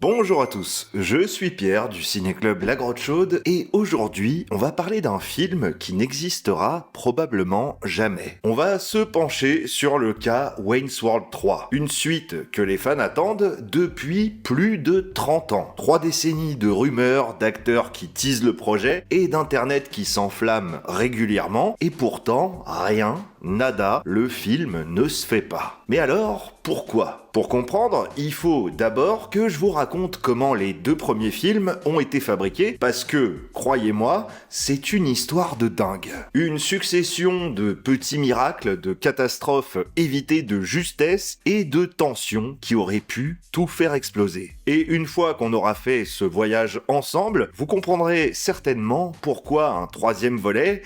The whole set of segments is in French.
Bonjour à tous, je suis Pierre du Ciné-Club La Grotte Chaude et aujourd'hui on va parler d'un film qui n'existera probablement jamais. On va se pencher sur le cas Wayne's World 3, une suite que les fans attendent depuis plus de 30 ans. 3 décennies de rumeurs, d'acteurs qui teasent le projet et d'internet qui s'enflamme régulièrement et pourtant rien, nada, le film ne se fait pas. Mais alors, pourquoi ? Pour comprendre, il faut d'abord que je vous raconte comment les 2 premiers films ont été fabriqués, parce que, croyez-moi, c'est une histoire de dingue. Une succession de petits miracles, de catastrophes évitées de justesse et de tensions qui auraient pu tout faire exploser. Et une fois qu'on aura fait ce voyage ensemble, vous comprendrez certainement pourquoi un 3e volet,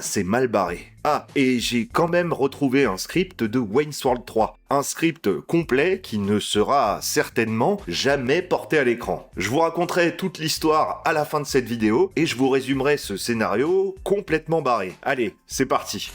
c'est mal barré. Ah, et j'ai quand même retrouvé un script de Wayne's World 3. Un script complet qui ne sera certainement jamais porté à l'écran. Je vous raconterai toute l'histoire à la fin de cette vidéo et je vous résumerai ce scénario complètement barré. Allez, c'est parti.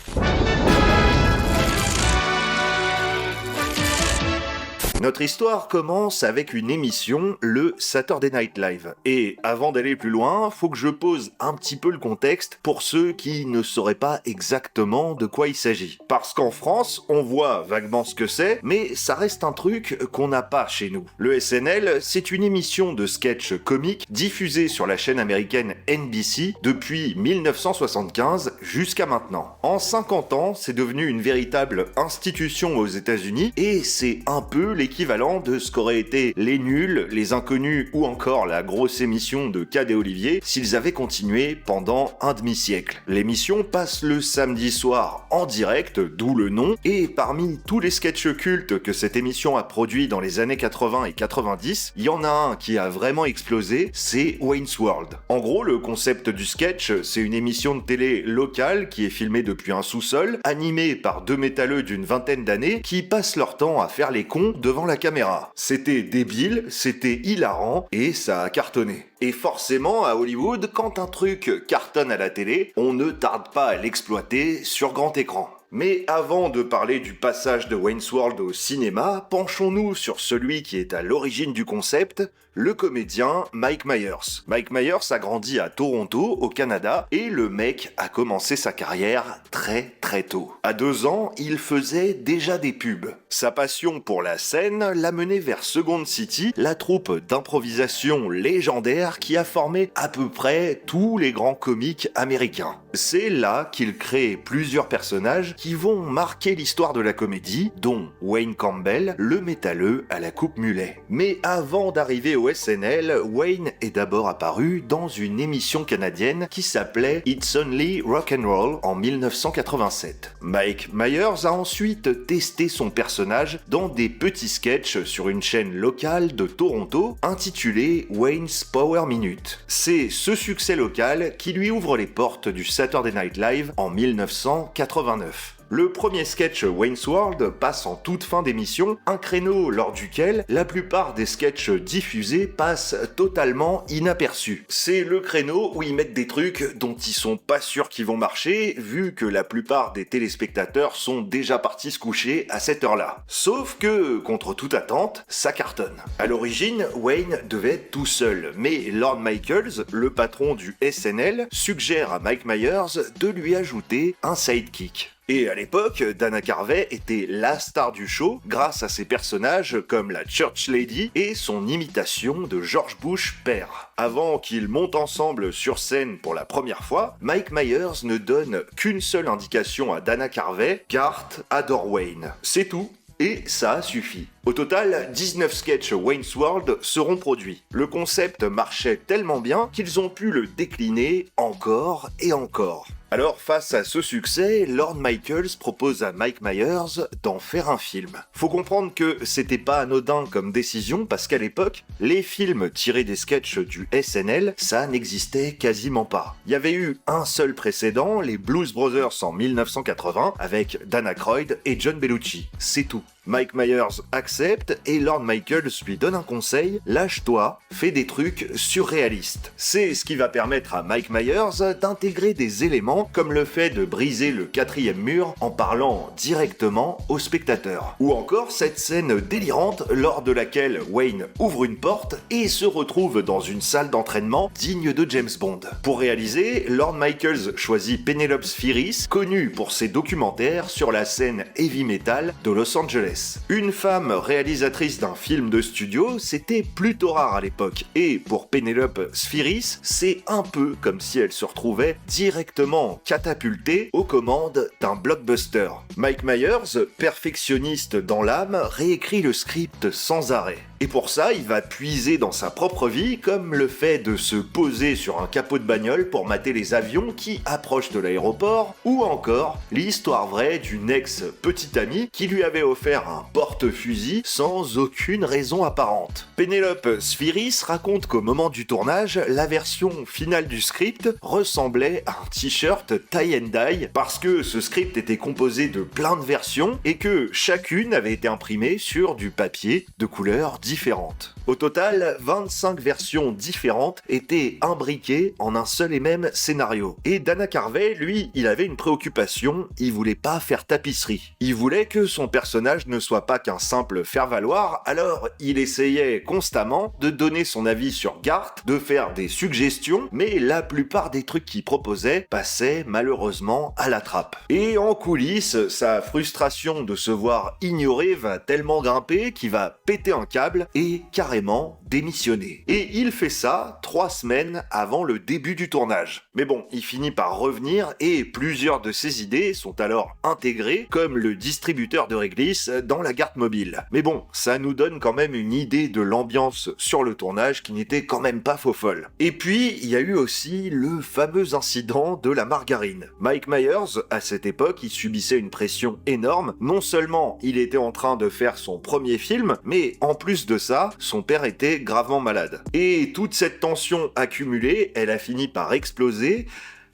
Notre histoire commence avec une émission, le Saturday Night Live. Et avant d'aller plus loin, faut que je pose un petit peu le contexte pour ceux qui ne sauraient pas exactement de quoi il s'agit. Parce qu'en France, on voit vaguement ce que c'est, mais ça reste un truc qu'on n'a pas chez nous. Le SNL, c'est une émission de sketch comique diffusée sur la chaîne américaine NBC depuis 1975 jusqu'à maintenant. En 50 ans, c'est devenu une véritable institution aux États-Unis et c'est un peu l'équivalent de ce qu'auraient été Les Nuls, Les Inconnus ou encore la grosse émission de Cad et Olivier s'ils avaient continué pendant un demi-siècle. L'émission passe le samedi soir en direct, d'où le nom, et parmi tous les sketchs cultes que cette émission a produits dans les années 80 et 90, il y en a un qui a vraiment explosé, c'est Wayne's World. En gros, le concept du sketch, c'est une émission de télé locale qui est filmée depuis un sous-sol, animée par 2 métalleux d'une vingtaine d'années qui passent leur temps à faire les cons devant la caméra. C'était débile, c'était hilarant et ça a cartonné. Et forcément, à Hollywood, quand un truc cartonne à la télé, on ne tarde pas à l'exploiter sur grand écran. Mais avant de parler du passage de Wayne's World au cinéma, penchons-nous sur celui qui est à l'origine du concept, le comédien Mike Myers. Mike Myers a grandi à Toronto, au Canada, et le mec a commencé sa carrière très tôt. À 2 ans, il faisait déjà des pubs. Sa passion pour la scène l'a mené vers Second City, la troupe d'improvisation légendaire qui a formé à peu près tous les grands comiques américains. C'est là qu'il crée plusieurs personnages qui vont marquer l'histoire de la comédie, dont Wayne Campbell, le métalleux à la coupe mulet. Mais avant d'arriver au SNL, Wayne est d'abord apparu dans une émission canadienne qui s'appelait It's Only Rock'n'Roll en 1987. Mike Myers a ensuite testé son personnage dans des petits sketchs sur une chaîne locale de Toronto intitulée Wayne's Power Minute. C'est ce succès local qui lui ouvre les portes du Saturday Night Live en 1989. Le premier sketch Wayne's World passe en toute fin d'émission, un créneau lors duquel la plupart des sketchs diffusés passent totalement inaperçus. C'est le créneau où ils mettent des trucs dont ils sont pas sûrs qu'ils vont marcher, vu que la plupart des téléspectateurs sont déjà partis se coucher à cette heure-là. Sauf que, contre toute attente, ça cartonne. À l'origine, Wayne devait être tout seul, mais Lorne Michaels, le patron du SNL, suggère à Mike Myers de lui ajouter un sidekick. Et à l'époque, Dana Carvey était la star du show grâce à ses personnages comme la Church Lady et son imitation de George Bush père. Avant qu'ils montent ensemble sur scène pour la première fois, Mike Myers ne donne qu'une seule indication à Dana Carvey, Garth adore Wayne. C'est tout. Et ça suffit. Au total, 19 sketchs Wayne's World seront produits. Le concept marchait tellement bien qu'ils ont pu le décliner encore et encore. Alors, face à ce succès, Lorne Michaels propose à Mike Myers d'en faire un film. Faut comprendre que c'était pas anodin comme décision parce qu'à l'époque, les films tirés des sketchs du SNL, ça n'existait quasiment pas. Il y avait eu un seul précédent, les Blues Brothers en 1980, avec Dan Aykroyd et John Belushi. C'est tout. Mike Myers accepte et Lorne Michaels lui donne un conseil, lâche-toi, fais des trucs surréalistes. C'est ce qui va permettre à Mike Myers d'intégrer des éléments comme le fait de briser le 4e mur en parlant directement au spectateur. Ou encore cette scène délirante lors de laquelle Wayne ouvre une porte et se retrouve dans une salle d'entraînement digne de James Bond. Pour réaliser, Lorne Michaels choisit Penelope Spheeris, connue pour ses documentaires sur la scène heavy metal de Los Angeles. Une femme réalisatrice d'un film de studio, c'était plutôt rare à l'époque, et pour Penelope Spheeris, c'est un peu comme si elle se retrouvait directement catapultée aux commandes d'un blockbuster. Mike Myers, perfectionniste dans l'âme, réécrit le script sans arrêt. Et pour ça, il va puiser dans sa propre vie, comme le fait de se poser sur un capot de bagnole pour mater les avions qui approchent de l'aéroport, ou encore l'histoire vraie d'une ex-petite amie qui lui avait offert un porte-fusil sans aucune raison apparente. Penelope Spheeris raconte qu'au moment du tournage, la version finale du script ressemblait à un t-shirt tie and dye parce que ce script était composé de plein de versions et que chacune avait été imprimée sur du papier de couleurs différentes. Au total, 25 versions différentes étaient imbriquées en un seul et même scénario. Et Dana Carvey, lui, il avait une préoccupation, il voulait pas faire tapisserie. Il voulait que son personnage ne soit pas qu'un simple faire-valoir, alors il essayait constamment de donner son avis sur Garth, de faire des suggestions, mais la plupart des trucs qu'il proposait passaient malheureusement à la trappe. Et en coulisses, sa frustration de se voir ignoré va tellement grimper qu'il va péter un câble et carrément démissionner. Et il fait ça 3 semaines avant le début du tournage. Mais bon, il finit par revenir et plusieurs de ses idées sont alors intégrées comme le distributeur de réglisse dans la garde mobile. Mais bon, ça nous donne quand même une idée de l'ambiance sur le tournage qui n'était quand même pas faux folle. Et puis, il y a eu aussi le fameux incident de la margarine. Mike Myers, à cette époque, il subissait une pression énorme. Non seulement il était en train de faire son premier film, mais en plus de ça, son père était gravement malade. Et toute cette tension accumulée, elle a fini par exploser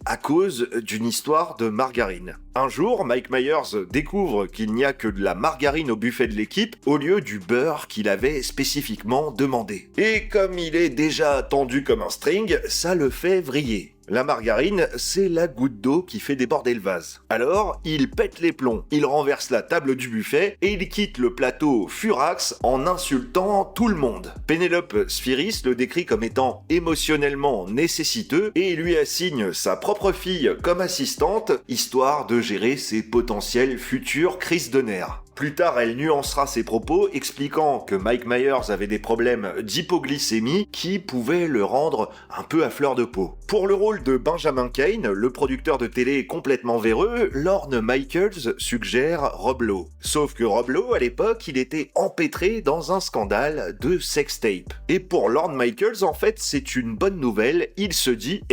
à cause d'une histoire de margarine. Un jour, Mike Myers découvre qu'il n'y a que de la margarine au buffet de l'équipe au lieu du beurre qu'il avait spécifiquement demandé. Et comme il est déjà tendu comme un string, ça le fait vriller. La margarine, c'est la goutte d'eau qui fait déborder le vase. Alors, il pète les plombs, il renverse la table du buffet et il quitte le plateau furax en insultant tout le monde. Penelope Spheeris le décrit comme étant émotionnellement nécessiteux et lui assigne sa propre fille comme assistante, histoire de gérer ses potentielles futures crises de nerfs. Plus tard, elle nuancera ses propos, expliquant que Mike Myers avait des problèmes d'hypoglycémie qui pouvaient le rendre un peu à fleur de peau. Pour le rôle de Benjamin Cain, le producteur de télé complètement véreux, Lorne Michaels suggère Rob Lowe. Sauf que Rob Lowe, à l'époque, il était empêtré dans un scandale de sextape. Et pour Lorne Michaels, en fait, c'est une bonne nouvelle. Il se dit,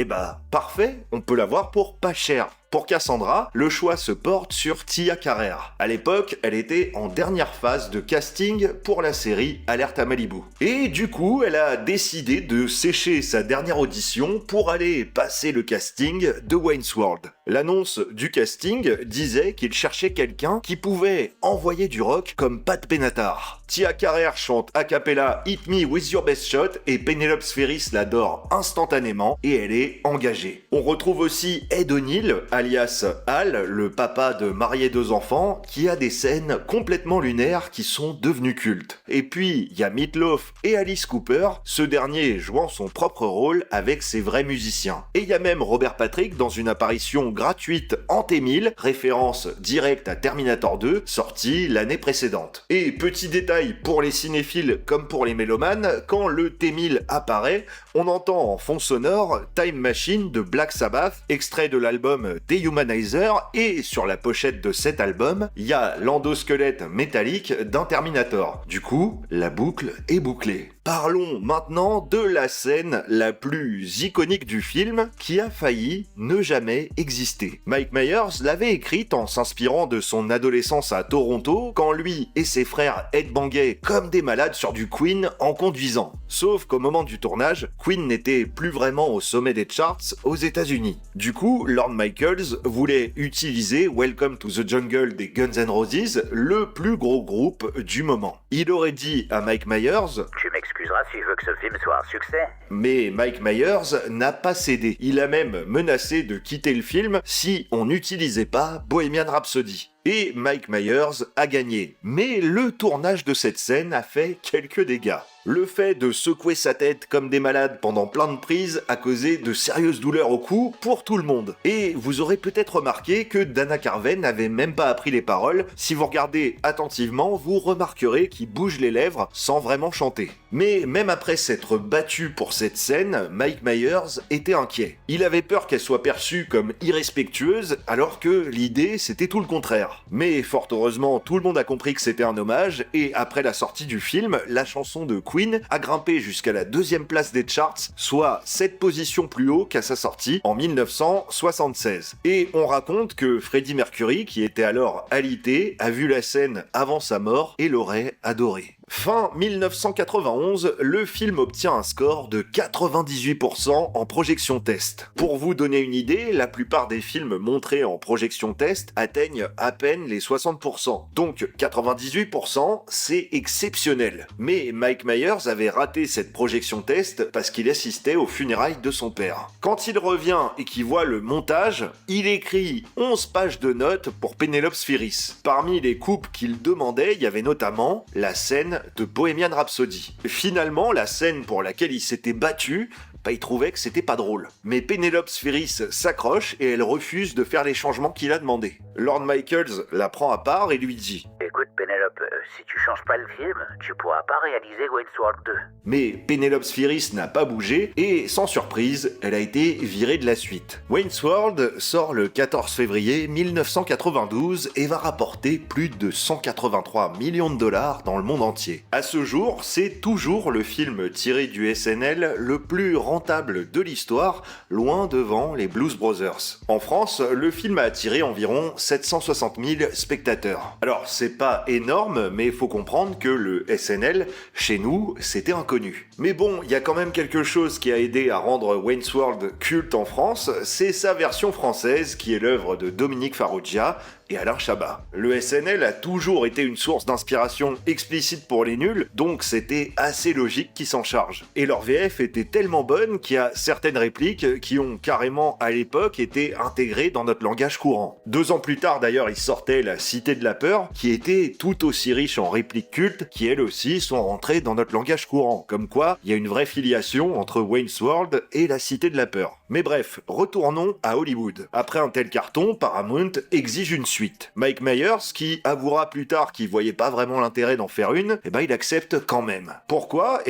parfait, on peut l'avoir pour pas cher. Pour Cassandra, le choix se porte sur Tia Carrere. À l'époque, elle était en dernière phase de casting pour la série Alerte à Malibu. Et du coup, elle a décidé de sécher sa dernière audition pour aller passer le casting de Wayne's World. L'annonce du casting disait qu'il cherchait quelqu'un qui pouvait envoyer du rock comme Pat Benatar. Tia Carrere chante a cappella Hit Me With Your Best Shot et Penelope Spheeris l'adore instantanément et elle est engagée. On retrouve aussi Ed O'Neill, alias Al, le papa de marier 2 enfants, qui a des scènes complètement lunaires qui sont devenues cultes. Et puis, il y a Meatloaf et Alice Cooper, ce dernier jouant son propre rôle avec ses vrais musiciens. Et il y a même Robert Patrick dans une apparition gratuite en T-1000, référence directe à Terminator 2, sorti l'année précédente. Et petit détail pour les cinéphiles comme pour les mélomanes, quand le T-1000 apparaît, on entend en fond sonore Time Machine de Black Sabbath, extrait de l'album Dehumanizer, et sur la pochette de cet album, il y a l'endosquelette métallique d'un Terminator. Du coup, la boucle est bouclée. Parlons maintenant de la scène la plus iconique du film qui a failli ne jamais exister. Mike Myers l'avait écrite en s'inspirant de son adolescence à Toronto quand lui et ses frères headbangaient comme des malades sur du Queen en conduisant. Sauf qu'au moment du tournage, Queen n'était plus vraiment au sommet des charts aux États-Unis. Du coup, Lorne Michaels voulait utiliser Welcome to the Jungle des Guns N' Roses, le plus gros groupe du moment. Il aurait dit à Mike Myers « Tu m'excuseras si je veux que ce film soit un succès ». Mais Mike Myers n'a pas cédé. Il a même menacé de quitter le film si on n'utilisait pas Bohemian Rhapsody. Et Mike Myers a gagné. Mais le tournage de cette scène a fait quelques dégâts. Le fait de secouer sa tête comme des malades pendant plein de prises a causé de sérieuses douleurs au cou pour tout le monde. Et vous aurez peut-être remarqué que Dana Carvey n'avait même pas appris les paroles. Si vous regardez attentivement, vous remarquerez qu'il bouge les lèvres sans vraiment chanter. Mais même après s'être battu pour cette scène, Mike Myers était inquiet. Il avait peur qu'elle soit perçue comme irrespectueuse, alors que l'idée c'était tout le contraire. Mais fort heureusement, tout le monde a compris que c'était un hommage, et après la sortie du film, la chanson de Queen a grimpé jusqu'à la 2e place des charts, soit 7 positions plus haut qu'à sa sortie en 1976. Et on raconte que Freddie Mercury, qui était alors alité, a vu la scène avant sa mort et l'aurait adorée. Fin 1991, le film obtient un score de 98% en projection test. Pour vous donner une idée, la plupart des films montrés en projection test atteignent à peine les 60%. Donc 98%, c'est exceptionnel. Mais Mike Myers avait raté cette projection test parce qu'il assistait aux funérailles de son père. Quand il revient et qu'il voit le montage, il écrit 11 pages de notes pour Penelope Spheeris. Parmi les coupes qu'il demandait, il y avait notamment la scène de Bohemian Rhapsody. Finalement, la scène pour laquelle il s'était battu, il trouvait que c'était pas drôle. Mais Penelope Spheeris s'accroche et elle refuse de faire les changements qu'il a demandé. Lorne Michaels la prend à part et lui dit « Écoute Penelope, si tu changes pas le film, tu pourras pas réaliser Wayne's World 2. » Mais Penelope Spheeris n'a pas bougé et, sans surprise, elle a été virée de la suite. Wayne's World sort le 14 février 1992 et va rapporter plus de 183 millions de dollars dans le monde entier. À ce jour, c'est toujours le film tiré du SNL le plus rentable de l'histoire, loin devant les Blues Brothers. En France, le film a attiré environ 760 000 spectateurs. Alors, c'est pas énorme, mais il faut comprendre que le SNL, chez nous, c'était inconnu. Mais bon, il y a quand même quelque chose qui a aidé à rendre Wayne's World culte en France, c'est sa version française qui est l'œuvre de Dominique Farrugia et Alain Chabat. Le SNL a toujours été une source d'inspiration explicite pour les nuls, donc c'était assez logique qu'ils s'en chargent. Et leur VF était tellement bonne qu'il y a certaines répliques qui ont carrément à l'époque été intégrées dans notre langage courant. 2 ans plus tard d'ailleurs, il sortait La Cité de la Peur, qui était tout aussi riche en répliques cultes, qui elles aussi sont rentrées dans notre langage courant. Comme quoi, il y a une vraie filiation entre Wayne's World et La Cité de la Peur. Mais bref, retournons à Hollywood. Après un tel carton, Paramount exige une suite. Mike Myers, qui avouera plus tard qu'il voyait pas vraiment l'intérêt d'en faire une, il accepte quand même. Pourquoi ?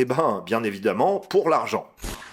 Bien évidemment, pour l'argent.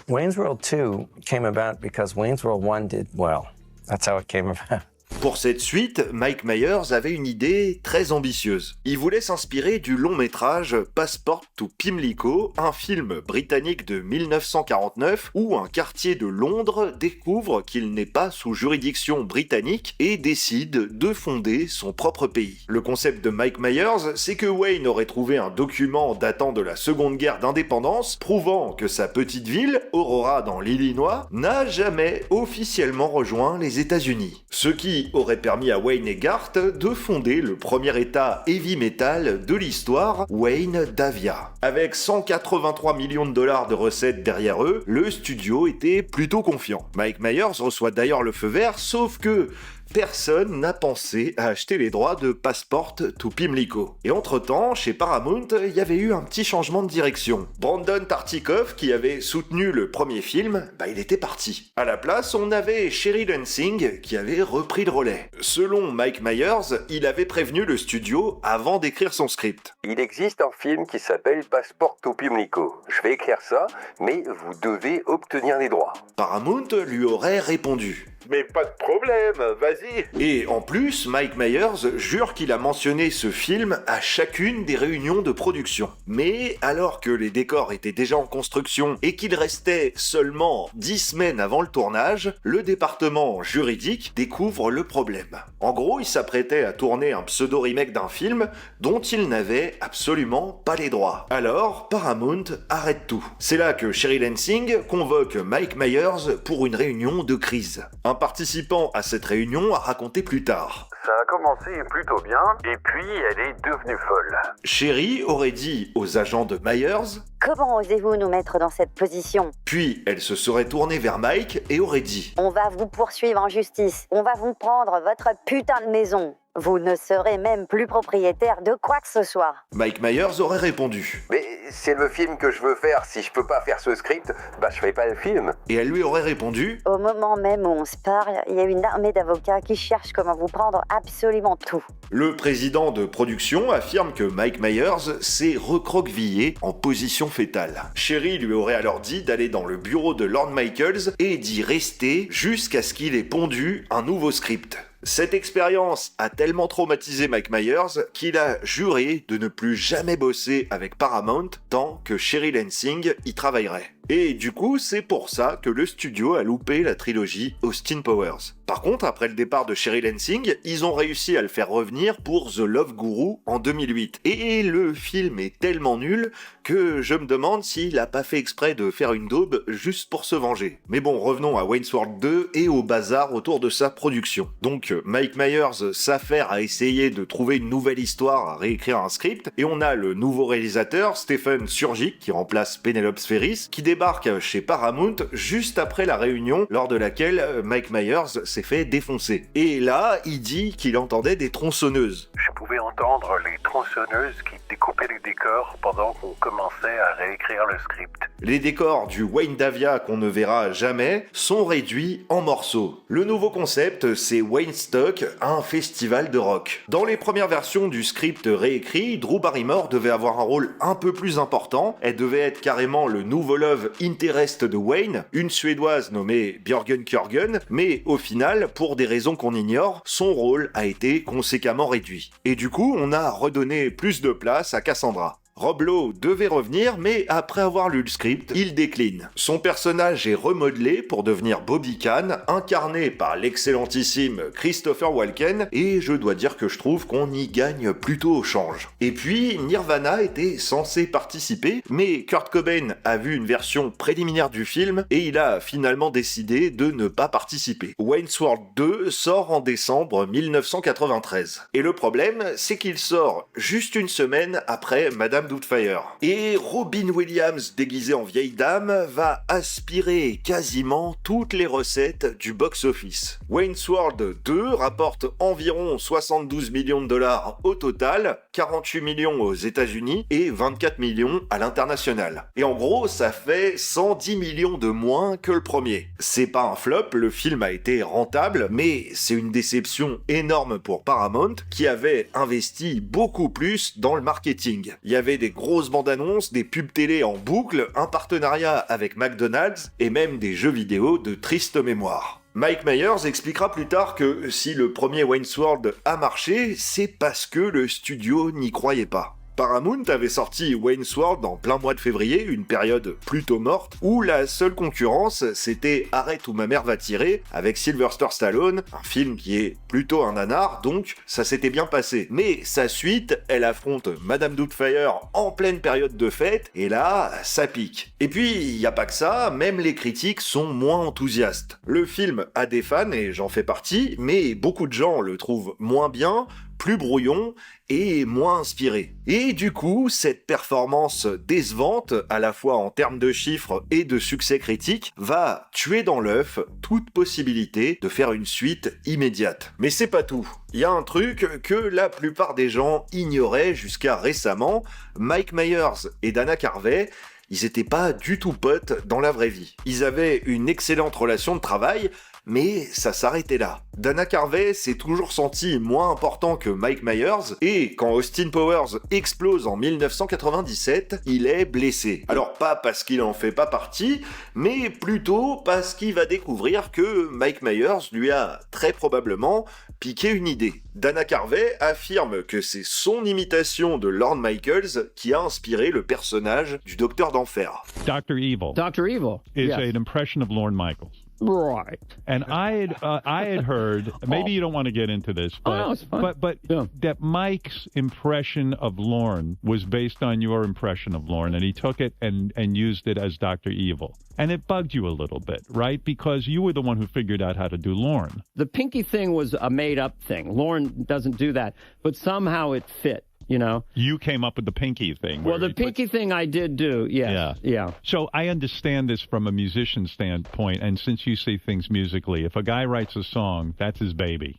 Wayne's World 2 came about because Wayne's World 1 did well. That's how it came about. Pour cette suite, Mike Myers avait une idée très ambitieuse. Il voulait s'inspirer du long métrage Passport to Pimlico, un film britannique de 1949 où un quartier de Londres découvre qu'il n'est pas sous juridiction britannique et décide de fonder son propre pays. Le concept de Mike Myers, c'est que Wayne aurait trouvé un document datant de la Seconde Guerre d'indépendance prouvant que sa petite ville, Aurora dans l'Illinois, n'a jamais officiellement rejoint les États-Unis. Ce qui aurait permis à Wayne et Garth de fonder le premier état heavy metal de l'histoire, Wayne Davia. Avec 183 millions de dollars de recettes derrière eux, le studio était plutôt confiant. Mike Myers reçoit d'ailleurs le feu vert, sauf que personne n'a pensé à acheter les droits de Passport to Pimlico. Et entre-temps, chez Paramount, il y avait eu un petit changement de direction. Brandon Tartikoff, qui avait soutenu le premier film, il était parti. À la place, on avait Sherry Lansing, qui avait repris le relais. Selon Mike Myers, il avait prévenu le studio avant d'écrire son script. Il existe un film qui s'appelle Passport to Pimlico. Je vais écrire ça, mais vous devez obtenir les droits. Paramount lui aurait répondu. Mais pas de problème, vas-y. Et en plus, Mike Myers jure qu'il a mentionné ce film à chacune des réunions de production. Mais alors que les décors étaient déjà en construction et qu'il restait seulement 10 semaines avant le tournage, le département juridique découvre le problème. En gros, il s'apprêtait à tourner un pseudo-remake d'un film dont il n'avait absolument pas les droits. Alors, Paramount arrête tout. C'est là que Sherry Lansing convoque Mike Myers pour une réunion de crise. Un participant à cette réunion a raconté plus tard. Ça a commencé plutôt bien, et puis elle est devenue folle. Sherry aurait dit aux agents de Myers, Comment osez-vous nous mettre dans cette position? puis elle se serait tournée vers Mike et aurait dit On va vous poursuivre en justice. On va vous prendre votre putain de maison. Vous ne serez même plus propriétaire de quoi que ce soit. Mike Myers aurait répondu. Mais c'est le film que je veux faire, si je peux pas faire ce script, bah je fais pas le film. Et elle lui aurait répondu Au moment même où on se parle, il y a une armée d'avocats qui cherchent comment vous prendre absolument tout. Le président de production affirme que Mike Myers s'est recroquevillé en position fétale. Sherry lui aurait alors dit d'aller dans le bureau de Lorne Michaels et d'y rester jusqu'à ce qu'il ait pondu un nouveau script. Cette expérience a tellement traumatisé Mike Myers qu'il a juré de ne plus jamais bosser avec Paramount tant que Sherry Lansing y travaillerait. Et du coup, c'est pour ça que le studio a loupé la trilogie Austin Powers. Par contre, après le départ de Sherry Lansing, ils ont réussi à le faire revenir pour The Love Guru en 2008. Et le film est tellement nul que je me demande s'il a pas fait exprès de faire une daube juste pour se venger. Mais bon, revenons à Wayne's World 2 et au bazar autour de sa production. Donc, Mike Myers s'affaire à essayer de trouver une nouvelle histoire, à réécrire un script, et on a le nouveau réalisateur, Stephen Surjik, qui remplace Penelope Ferris, qui débarque chez Paramount juste après la réunion lors de laquelle Mike Myers s'est fait défoncer. Et là, il dit qu'il entendait des tronçonneuses. Je pouvais entendre les tronçonneuses qui découpaient les décors pendant qu'on commençait à réécrire le script. Les décors du Wayne Davia qu'on ne verra jamais sont réduits en morceaux. Le nouveau concept, c'est Wayne Stock, un festival de rock. Dans les premières versions du script réécrit, Drew Barrymore devait avoir un rôle un peu plus important. Elle devait être carrément le nouveau love interest de Wayne, une Suédoise nommée Björgen Kjörgen, mais au final, pour des raisons qu'on ignore, son rôle a été conséquemment réduit. Et du coup, on a redonné plus de place à Cassandra. Rob Lowe devait revenir, mais après avoir lu le script, il décline. Son personnage est remodelé pour devenir Bobby Kane, incarné par l'excellentissime Christopher Walken, et je dois dire que je trouve qu'on y gagne plutôt au change. Et puis, Nirvana était censé participer, mais Kurt Cobain a vu une version préliminaire du film, et il a finalement décidé de ne pas participer. Wayne's World 2 sort en décembre 1993. Et le problème, c'est qu'il sort juste une semaine après Madame Doubtfire. Et Robin Williams, déguisé en vieille dame, va aspirer quasiment toutes les recettes du box-office. Wayne's World 2 rapporte environ 72 millions de dollars au total, 48 millions aux États-Unis et 24 millions à l'international. Et en gros, ça fait 110 millions de moins que le premier. C'est pas un flop, le film a été rentable, mais c'est une déception énorme pour Paramount qui avait investi beaucoup plus dans le marketing. Il y avait des grosses bandes annonces, des pubs télé en boucle, un partenariat avec McDonald's et même des jeux vidéo de triste mémoire. Mike Myers expliquera plus tard que si le premier Wayne's World a marché, c'est parce que le studio n'y croyait pas. Paramount avait sorti Wayne's World en plein mois de février, une période plutôt morte, où la seule concurrence c'était Arrête ou ma mère va tirer, avec Sylvester Stallone, un film qui est plutôt un nanar, donc ça s'était bien passé. Mais sa suite, elle affronte Madame Doubtfire en pleine période de fête, et là, ça pique. Et puis, y a pas que ça, même les critiques sont moins enthousiastes. Le film a des fans, et j'en fais partie, mais beaucoup de gens le trouvent moins bien, plus brouillon et moins inspiré. Et du coup, cette performance décevante, à la fois en termes de chiffres et de succès critique, va tuer dans l'œuf toute possibilité de faire une suite immédiate. Mais c'est pas tout. Il y a un truc que la plupart des gens ignoraient jusqu'à récemment. Mike Myers et Dana Carvey, ils étaient pas du tout potes dans la vraie vie. Ils avaient une excellente relation de travail, mais ça s'arrêtait là. Dana Carvey s'est toujours senti moins important que Mike Myers, et quand Austin Powers explose en 1997, il est blessé. Alors pas parce qu'il en fait pas partie, mais plutôt parce qu'il va découvrir que Mike Myers lui a très probablement piqué une idée. Dana Carvey affirme que c'est son imitation de Lorne Michaels qui a inspiré le personnage du Docteur d'Enfer. Dr. Evil. Dr. Evil is yes. an impression of Lorne Michaels. Right. And I had heard, maybe you don't want to get into this, but no, it's fine. but Yeah. that Mike's impression of Lorne was based on your impression of Lorne, and he took it and used it as Dr. Evil. And it bugged you a little bit, right? Because you were the one who figured out how to do Lorne. The pinky thing was a made-up thing. Lorne doesn't do that, but somehow it fit. You know? You came up with the pinky thing. Well, the pinky thing I did do, yes. Yeah. So I understand this from a musician standpoint, and since you see things musically, if a guy writes a song, that's his baby.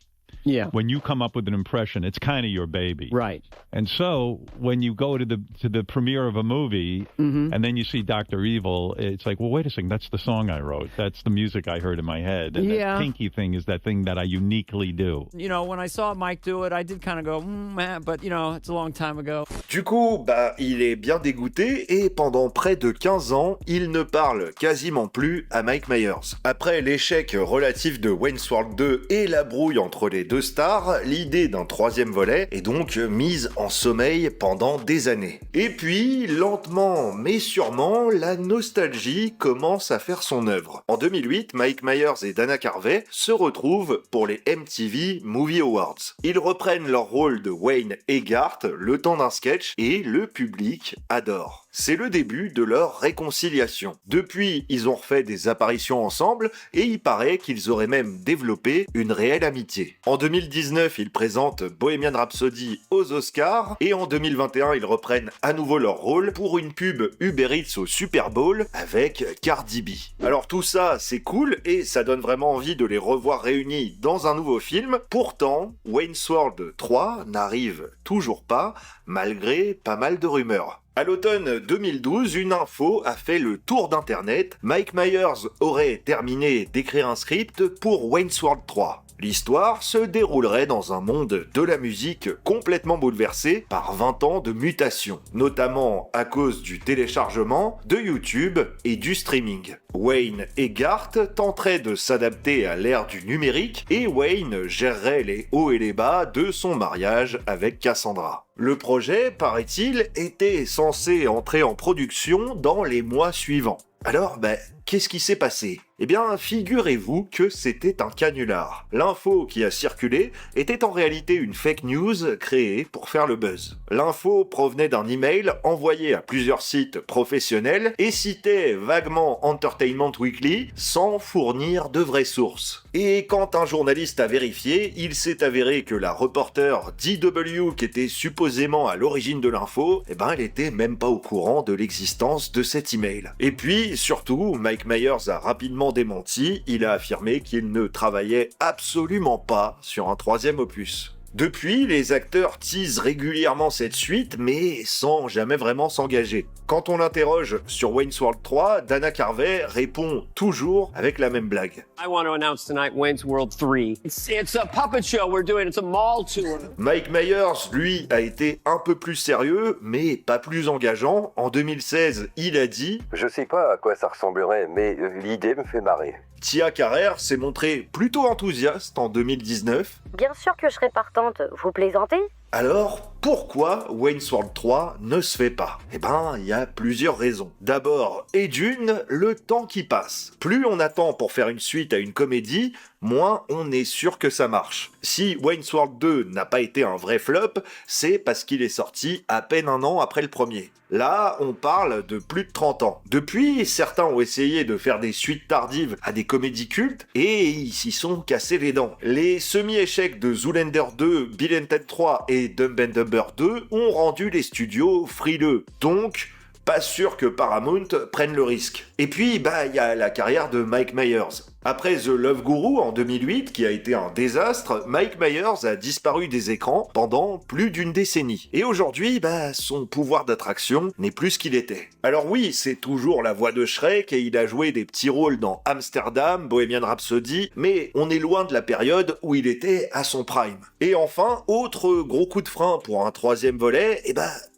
Yeah. When you come up with an impression, it's kind of your baby. Right. And so when you go to the premiere of a movie and then you see Dr. Evil, it's like, well, wait a second, that's the song I wrote. That's the music I heard in my head. And Yeah. that pinky thing is that thing that I uniquely do. You know, when I saw Mike do it, I did kind of go, man, but you know, it's a long time ago. Du coup, il est bien dégoûté et pendant près de 15 ans, il ne parle quasiment plus à Mike Myers. Après l'échec relatif de Wayne's World 2 et la brouille entre les deux stars, l'idée d'un troisième volet est donc mise en sommeil pendant des années. Et puis, lentement mais sûrement, la nostalgie commence à faire son œuvre. En 2008, Mike Myers et Dana Carvey se retrouvent pour les MTV Movie Awards. Ils reprennent leur rôle de Wayne et Garth le temps d'un sketch et le public adore. C'est le début de leur réconciliation. Depuis, ils ont refait des apparitions ensemble et il paraît qu'ils auraient même développé une réelle amitié. En 2019, ils présentent Bohemian Rhapsody aux Oscars et en 2021, ils reprennent à nouveau leur rôle pour une pub Uber Eats au Super Bowl avec Cardi B. Alors tout ça, c'est cool et ça donne vraiment envie de les revoir réunis dans un nouveau film. Pourtant, Wayne's World 3 n'arrive toujours pas, malgré pas mal de rumeurs. À l'automne 2012, une info a fait le tour d'internet. Mike Myers aurait terminé d'écrire un script pour Wayne's World 3. L'histoire se déroulerait dans un monde de la musique complètement bouleversé par 20 ans de mutation, notamment à cause du téléchargement, de YouTube et du streaming. Wayne et Garth tenteraient de s'adapter à l'ère du numérique et Wayne gérerait les hauts et les bas de son mariage avec Cassandra. Le projet, paraît-il, était censé entrer en production dans les mois suivants. Alors, qu'est-ce qui s'est passé ? Eh bien, figurez-vous que c'était un canular. L'info qui a circulé était en réalité une fake news créée pour faire le buzz. L'info provenait d'un email envoyé à plusieurs sites professionnels et citait vaguement Entertainment Weekly sans fournir de vraies sources. Et quand un journaliste a vérifié, il s'est avéré que la reporter DW qui était supposément à l'origine de l'info, elle était même pas au courant de l'existence de cet email. Et puis, surtout, Mike Myers a rapidement démenti, il a affirmé qu'il ne travaillait absolument pas sur un troisième opus. Depuis, les acteurs teasent régulièrement cette suite, mais sans jamais vraiment s'engager. Quand on l'interroge sur Wayne's World 3, Dana Carvey répond toujours avec la même blague. I want to announce tonight Wayne's World 3. It's a puppet show we're doing, it's a mall tour. Mike Myers, lui, a été un peu plus sérieux, mais pas plus engageant. En 2016, il a dit « Je sais pas à quoi ça ressemblerait, mais l'idée me fait marrer. » Tia Carrère s'est montrée plutôt enthousiaste en 2019. Bien sûr que je serais partante, vous plaisantez ? Alors, pourquoi Wayne's World 3 ne se fait pas ? Il y a plusieurs raisons. D'abord, et d'une, le temps qui passe. Plus on attend pour faire une suite à une comédie, moins on est sûr que ça marche. Si Wayne's World 2 n'a pas été un vrai flop, c'est parce qu'il est sorti à peine un an après le premier. Là, on parle de plus de 30 ans. Depuis, certains ont essayé de faire des suites tardives à des comédies cultes et ils s'y sont cassés les dents. Les semi-échecs de Zoolander 2, Bill and Ted 3 et Dumb and Dumber 2 ont rendu les studios frileux. Donc, pas sûr que Paramount prenne le risque. Et puis, il y a la carrière de Mike Myers. Après The Love Guru en 2008, qui a été un désastre, Mike Myers a disparu des écrans pendant plus d'une décennie. Et aujourd'hui, son pouvoir d'attraction n'est plus ce qu'il était. Alors oui, c'est toujours la voix de Shrek et il a joué des petits rôles dans Amsterdam, Bohemian Rhapsody, mais on est loin de la période où il était à son prime. Et enfin, autre gros coup de frein pour un troisième volet,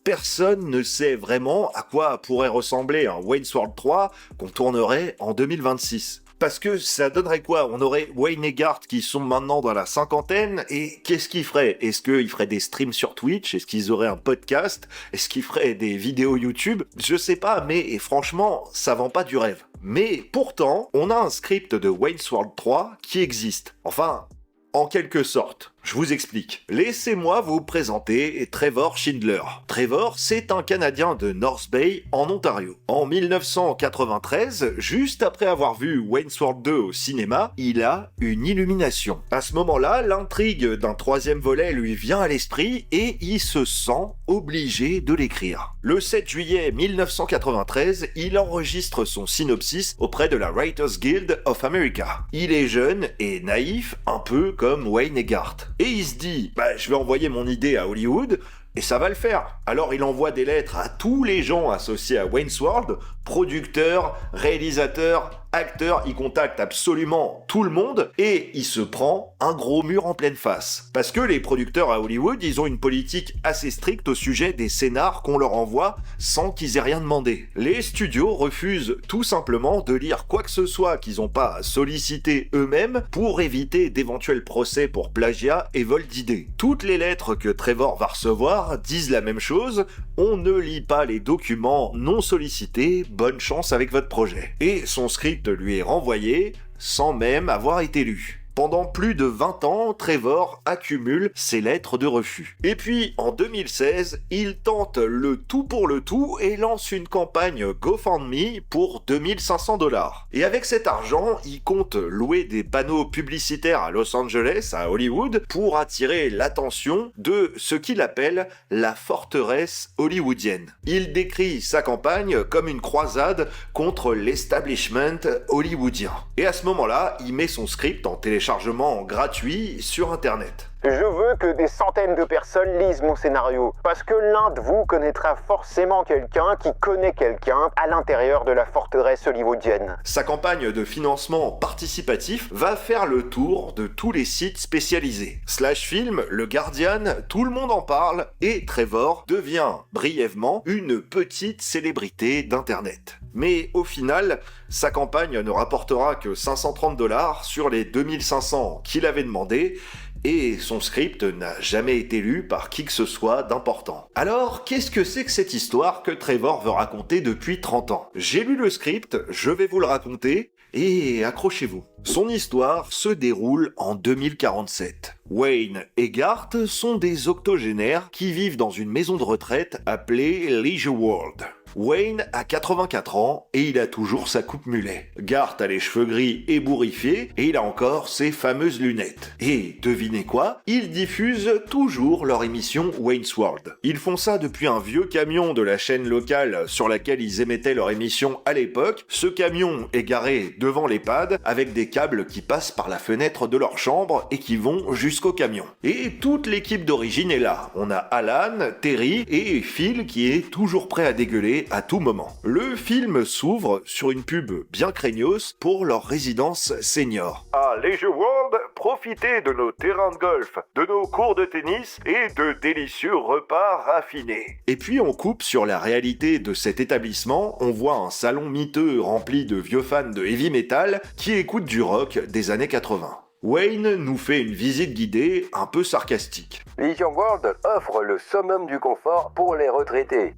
personne ne sait vraiment à quoi pourrait ressembler un Wayne's World 3 qu'on tournerait en 2026. Parce que ça donnerait quoi? On aurait Wayne et Garth qui sont maintenant dans la cinquantaine, et qu'est-ce qu'ils feraient? Est-ce qu'ils feraient des streams sur Twitch? Est-ce qu'ils auraient un podcast? Est-ce qu'ils feraient des vidéos YouTube? Je sais pas, mais franchement, ça vend pas du rêve. Mais pourtant, on a un script de Wayne's World 3 qui existe. Enfin, en quelque sorte. Je vous explique. Laissez-moi vous présenter Trevor Schindler. Trevor, c'est un Canadien de North Bay, en Ontario. En 1993, juste après avoir vu Wayne's World 2 au cinéma, il a une illumination. À ce moment-là, l'intrigue d'un troisième volet lui vient à l'esprit et il se sent obligé de l'écrire. Le 7 juillet 1993, il enregistre son synopsis auprès de la Writers Guild of America. Il est jeune et naïf, un peu comme Wayne et Garth. Et il se dit, je vais envoyer mon idée à Hollywood, et ça va le faire. Alors il envoie des lettres à tous les gens associés à Wayne's World, producteurs, réalisateurs, acteurs, il contacte absolument tout le monde, et il se prend un gros mur en pleine face. Parce que les producteurs à Hollywood, ils ont une politique assez stricte au sujet des scénars qu'on leur envoie sans qu'ils aient rien demandé. Les studios refusent tout simplement de lire quoi que ce soit qu'ils n'ont pas sollicité eux-mêmes pour éviter d'éventuels procès pour plagiat et vol d'idées. Toutes les lettres que Trevor va recevoir disent la même chose, on ne lit pas les documents non sollicités, bonne chance avec votre projet. Et son script lui est renvoyé sans même avoir été lu. Pendant plus de 20 ans, Trevor accumule ses lettres de refus. Et puis, en 2016, il tente le tout pour le tout et lance une campagne GoFundMe pour $2500. Et avec cet argent, il compte louer des panneaux publicitaires à Los Angeles, à Hollywood, pour attirer l'attention de ce qu'il appelle la forteresse hollywoodienne. Il décrit sa campagne comme une croisade contre l'establishment hollywoodien. Et à ce moment-là, il met son script en téléchargement gratuit sur Internet. Je veux que des centaines de personnes lisent mon scénario, parce que l'un de vous connaîtra forcément quelqu'un qui connaît quelqu'un à l'intérieur de la forteresse hollywoodienne. Sa campagne de financement participatif va faire le tour de tous les sites spécialisés. Slash Film, Le Guardian, tout le monde en parle, et Trevor devient brièvement une petite célébrité d'Internet. Mais au final, sa campagne ne rapportera que $530 sur les 2500 qu'il avait demandé, et son script n'a jamais été lu par qui que ce soit d'important. Alors, qu'est-ce que c'est que cette histoire que Trevor veut raconter depuis 30 ans? J'ai lu le script, je vais vous le raconter, et accrochez-vous. Son histoire se déroule en 2047. Wayne et Garth sont des octogénaires qui vivent dans une maison de retraite appelée Leisure World. Wayne a 84 ans et il a toujours sa coupe mulet. Garth a les cheveux gris ébouriffés et il a encore ses fameuses lunettes. Et devinez quoi? Ils diffusent toujours leur émission Wayne's World. Ils font ça depuis un vieux camion de la chaîne locale sur laquelle ils émettaient leur émission à l'époque. Ce camion est garé devant l'EHPAD avec des câbles qui passent par la fenêtre de leur chambre et qui vont jusqu'au camion. Et toute l'équipe d'origine est là. On a Alan, Terry et Phil qui est toujours prêt à dégueuler à tout moment. Le film s'ouvre sur une pub bien craignos pour leur résidence senior. À Leisure World, profitez de nos terrains de golf, de nos cours de tennis et de délicieux repas raffinés. Et puis on coupe sur la réalité de cet établissement, on voit un salon miteux rempli de vieux fans de heavy metal qui écoutent du rock des années 80. Wayne nous fait une visite guidée un peu sarcastique. Leisure World offre le summum du confort pour les retraités.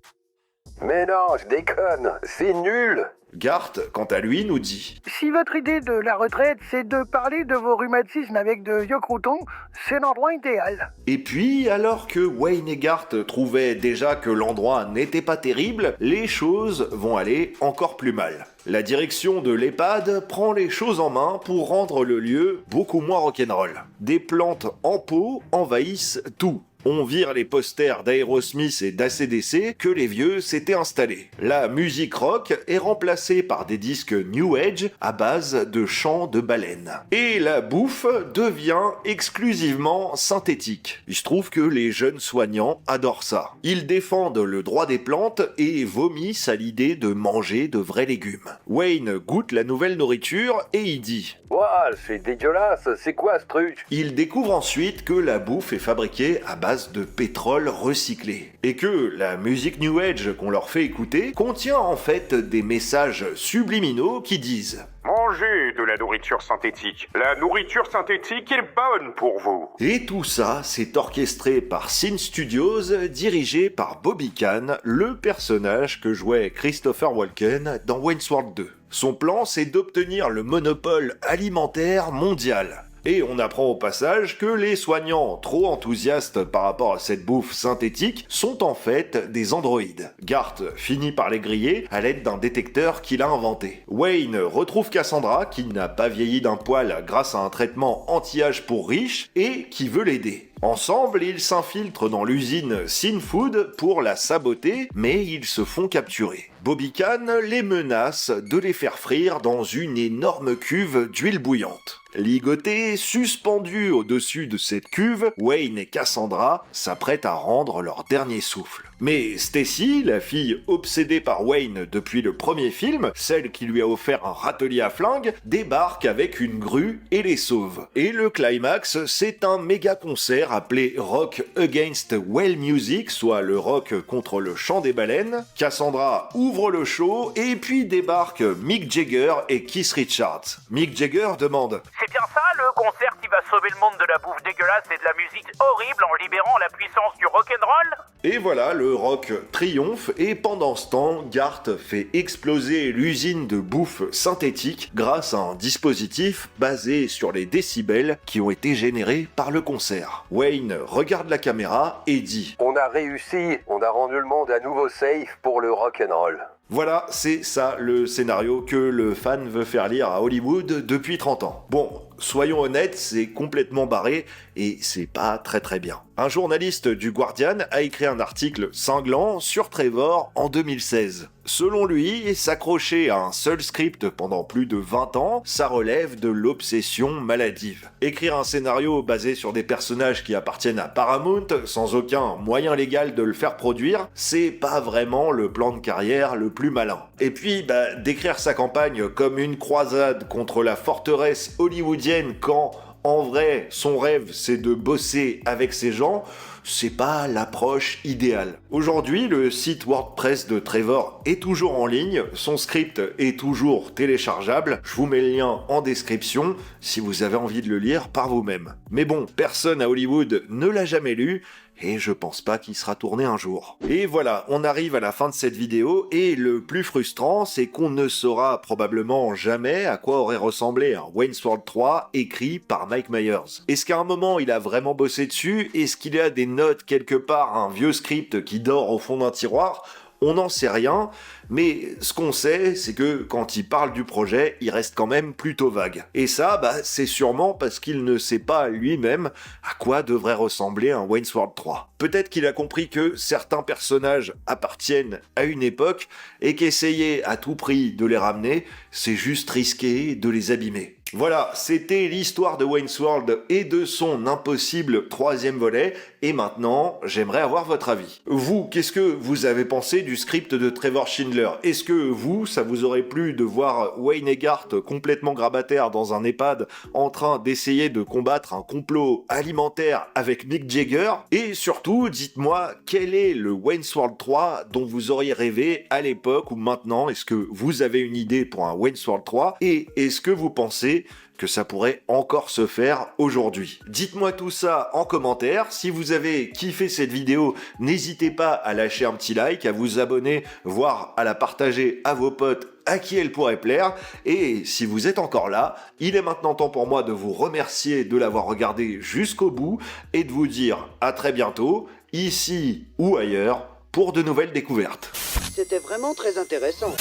Mais non, je déconne, c'est nul. Garth, quant à lui, nous dit: si votre idée de la retraite, c'est de parler de vos rhumatismes avec de vieux croutons, c'est l'endroit idéal. Et puis, alors que Wayne et Garth trouvaient déjà que l'endroit n'était pas terrible, les choses vont aller encore plus mal. La direction de l'EHPAD prend les choses en main pour rendre le lieu beaucoup moins rock'n'roll. Des plantes en pot envahissent tout. On vire les posters d'Aerosmith et d'ACDC que les vieux s'étaient installés. La musique rock est remplacée par des disques New Age à base de chants de baleines. Et la bouffe devient exclusivement synthétique. Il se trouve que les jeunes soignants adorent ça. Ils défendent le droit des plantes et vomissent à l'idée de manger de vrais légumes. Wayne goûte la nouvelle nourriture et il dit « Ouah, c'est dégueulasse, c'est quoi ce truc ?» Il découvre ensuite que la bouffe est fabriquée à base de pétrole recyclé et que la musique New Age qu'on leur fait écouter contient en fait des messages subliminaux qui disent « Mangez de la nourriture synthétique. La nourriture synthétique est bonne pour vous. » Et tout ça, c'est orchestré par Sin Studios, dirigé par Bobby Kane, le personnage que jouait Christopher Walken dans Wayne's World 2. Son plan, c'est d'obtenir le monopole alimentaire mondial. Et on apprend au passage que les soignants trop enthousiastes par rapport à cette bouffe synthétique sont en fait des androïdes. Garth finit par les griller à l'aide d'un détecteur qu'il a inventé. Wayne retrouve Cassandra, qui n'a pas vieilli d'un poil grâce à un traitement anti-âge pour riches, et qui veut l'aider. Ensemble, ils s'infiltrent dans l'usine Sin Food pour la saboter, mais ils se font capturer. Bobby Kane les menace de les faire frire dans une énorme cuve d'huile bouillante. Ligotés, suspendus au-dessus de cette cuve, Wayne et Cassandra s'apprêtent à rendre leur dernier souffle. Mais Stacy, la fille obsédée par Wayne depuis le premier film, celle qui lui a offert un râtelier à flingue, débarque avec une grue et les sauve. Et le climax, c'est un méga concert appelé Rock Against Whale Music, soit le rock contre le chant des baleines. Cassandra ouvre le show et puis débarquent Mick Jagger et Keith Richards. Mick Jagger demande « C'est bien ça le concert qui va sauver le monde de la bouffe dégueulasse et de la musique horrible en libérant la puissance du rock'n'roll ?» Et voilà, le rock triomphe et pendant ce temps, Garth fait exploser l'usine de bouffe synthétique grâce à un dispositif basé sur les décibels qui ont été générés par le concert. Wayne regarde la caméra et dit « On a réussi, on a rendu le monde à nouveau safe pour le rock'n'roll. » Voilà, c'est ça le scénario que le fan veut faire lire à Hollywood depuis 30 ans. Bon, soyons honnêtes, c'est complètement barré et c'est pas très bien. Un journaliste du Guardian a écrit un article cinglant sur Trevor en 2016. Selon lui, s'accrocher à un seul script pendant plus de 20 ans, ça relève de l'obsession maladive. Écrire un scénario basé sur des personnages qui appartiennent à Paramount, sans aucun moyen légal de le faire produire, c'est pas vraiment le plan de carrière le plus malin. Et puis, décrire sa campagne comme une croisade contre la forteresse hollywoodienne quand, en vrai, son rêve c'est de bosser avec ces gens, c'est pas l'approche idéale. Aujourd'hui, le site WordPress de Trevor est toujours en ligne, son script est toujours téléchargeable, je vous mets le lien en description si vous avez envie de le lire par vous-même. Mais bon, personne à Hollywood ne l'a jamais lu, et je pense pas qu'il sera tourné un jour. Et voilà, on arrive à la fin de cette vidéo, et le plus frustrant, c'est qu'on ne saura probablement jamais à quoi aurait ressemblé un Wayne's World 3 écrit par Mike Myers. Est-ce qu'à un moment il a vraiment bossé dessus? Est-ce qu'il y a des notes quelque part, un vieux script qui dort au fond d'un tiroir? On n'en sait rien, mais ce qu'on sait, c'est que quand il parle du projet, il reste quand même plutôt vague. Et ça, c'est sûrement parce qu'il ne sait pas lui-même à quoi devrait ressembler un Wayne's World 3. Peut-être qu'il a compris que certains personnages appartiennent à une époque et qu'essayer à tout prix de les ramener, c'est juste risquer de les abîmer. Voilà, c'était l'histoire de Wayne's World et de son impossible 3e volet, et maintenant, j'aimerais avoir votre avis. Vous, qu'est-ce que vous avez pensé du script de Trevor Schindler? Est-ce que vous, ça vous aurait plu de voir Wayne et Garth complètement grabataires dans un EHPAD en train d'essayer de combattre un complot alimentaire avec Mick Jagger? Et surtout, dites-moi, quel est le Wayne's World 3 dont vous auriez rêvé à l'époque ou maintenant? Est-ce que vous avez une idée pour un Wayne's World 3? Et est-ce que vous pensez que ça pourrait encore se faire aujourd'hui? Dites-moi tout ça en commentaire. Si vous avez kiffé cette vidéo, n'hésitez pas à lâcher un petit like, à vous abonner, voire à la partager à vos potes à qui elle pourrait plaire. Et si vous êtes encore là, il est maintenant temps pour moi de vous remercier de l'avoir regardé jusqu'au bout et de vous dire à très bientôt, ici ou ailleurs, pour de nouvelles découvertes. C'était vraiment très intéressant.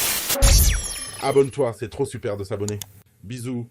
Abonne-toi, c'est trop super de s'abonner. Bisous.